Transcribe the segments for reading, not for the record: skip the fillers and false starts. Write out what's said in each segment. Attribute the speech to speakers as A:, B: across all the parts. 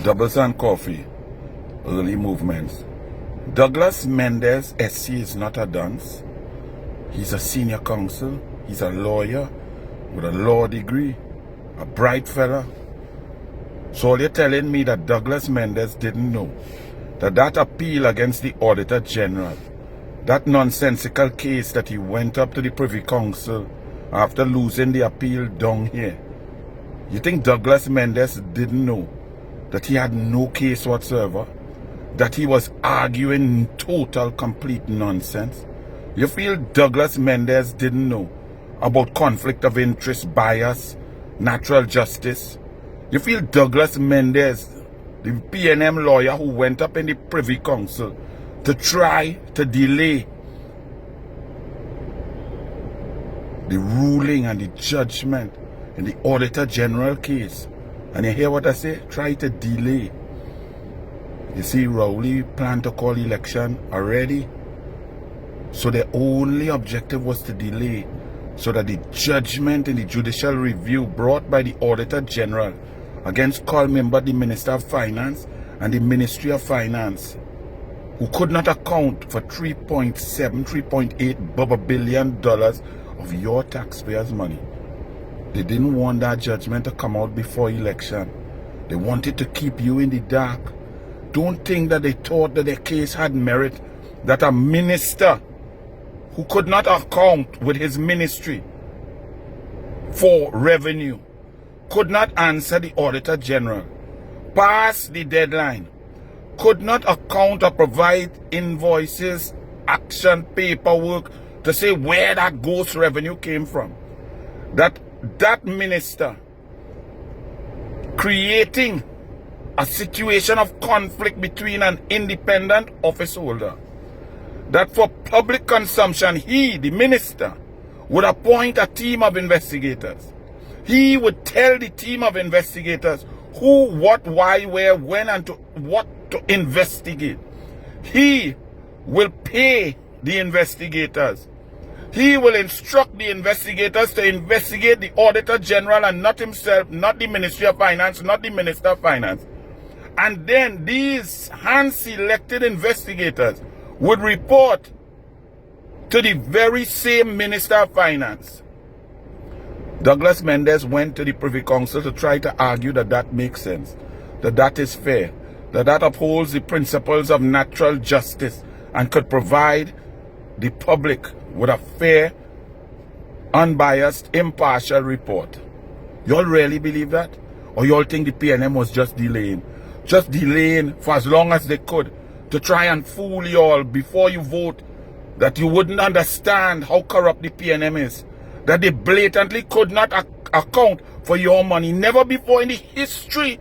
A: Doubles and Coffee, early movements. Douglas Mendes, SC, is not a dunce. He's a senior counsel. He's a lawyer with a law degree, a bright fella. So you're telling me that Douglas Mendes didn't know that appeal against the Auditor General, that nonsensical case that he went up to the Privy Council after losing the appeal down here, you think Douglas Mendes didn't know that he had no case whatsoever? That he was arguing total, complete nonsense? You feel Douglas Mendes didn't know about conflict of interest, bias, natural justice? You feel Douglas Mendes, the PNM lawyer who went up in the Privy Council to try to delay the ruling and the judgment in the Auditor General case? And you hear what I say? Try to delay. You see, Rowley planned to call election already. So the only objective was to delay so that the judgment in the judicial review brought by the Auditor General against Member, the Minister of Finance and the Ministry of Finance, who could not account for $3.8 billion of your taxpayers' money. They didn't want that judgment to come out before election. They wanted to keep you in the dark. Don't think that they thought that their case had merit, that a minister who could not account with his ministry for revenue could not answer the Auditor General, pass the deadline, could not account or provide invoices, action, paperwork to say where that ghost revenue came from. That minister creating a situation of conflict between an independent office holder, that for public consumption, he, the minister, would appoint a team of investigators. He would tell the team of investigators who, what, why, where, when, and to what to investigate. He will pay the investigators. He will instruct the investigators to investigate the Auditor General and not himself, not the Ministry of Finance, not the Minister of Finance. And then these hand-selected investigators would report to the very same Minister of Finance. Douglas Mendes went to the Privy Council to try to argue that makes sense, that is fair, that upholds the principles of natural justice and could provide the public with a fair, unbiased, impartial report. Y'all really believe that? Or y'all think the PNM was just delaying? Just delaying for as long as they could to try and fool y'all before you vote, that you wouldn't understand how corrupt the PNM is, that they blatantly could not account for your money. Never before in the history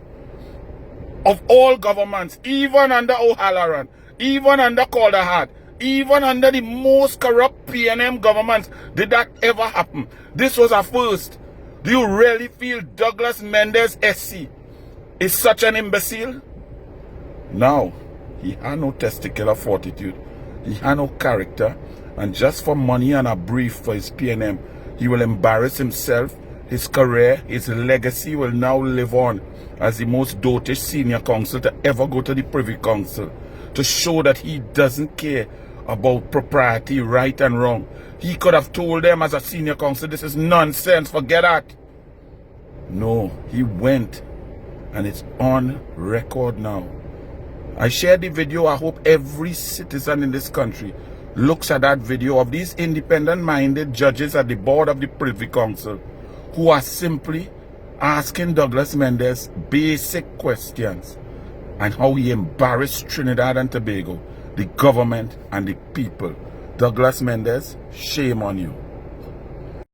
A: of all governments, even under O'Halloran, even under Calder, even under the most corrupt PNM governments, did that ever happen. This was a first. Do you really feel Douglas Mendes, SC, is such an imbecile? Now, he had no testicular fortitude. He had no character. And just for money and a brief for his PNM, he will embarrass himself. His career, his legacy will now live on as the most dotish senior counsel to ever go to the Privy Council, to show that he doesn't care about propriety, right and wrong. He could have told them as a senior counsel, this is nonsense, forget that. No, he went, and it's on record now. I shared the video. I hope every citizen in this country looks at that video of these independent-minded judges at the board of the Privy Council who are simply asking Douglas Mendes basic questions and how he embarrassed Trinidad and Tobago, the government and the people. Douglas Mendes, shame on you.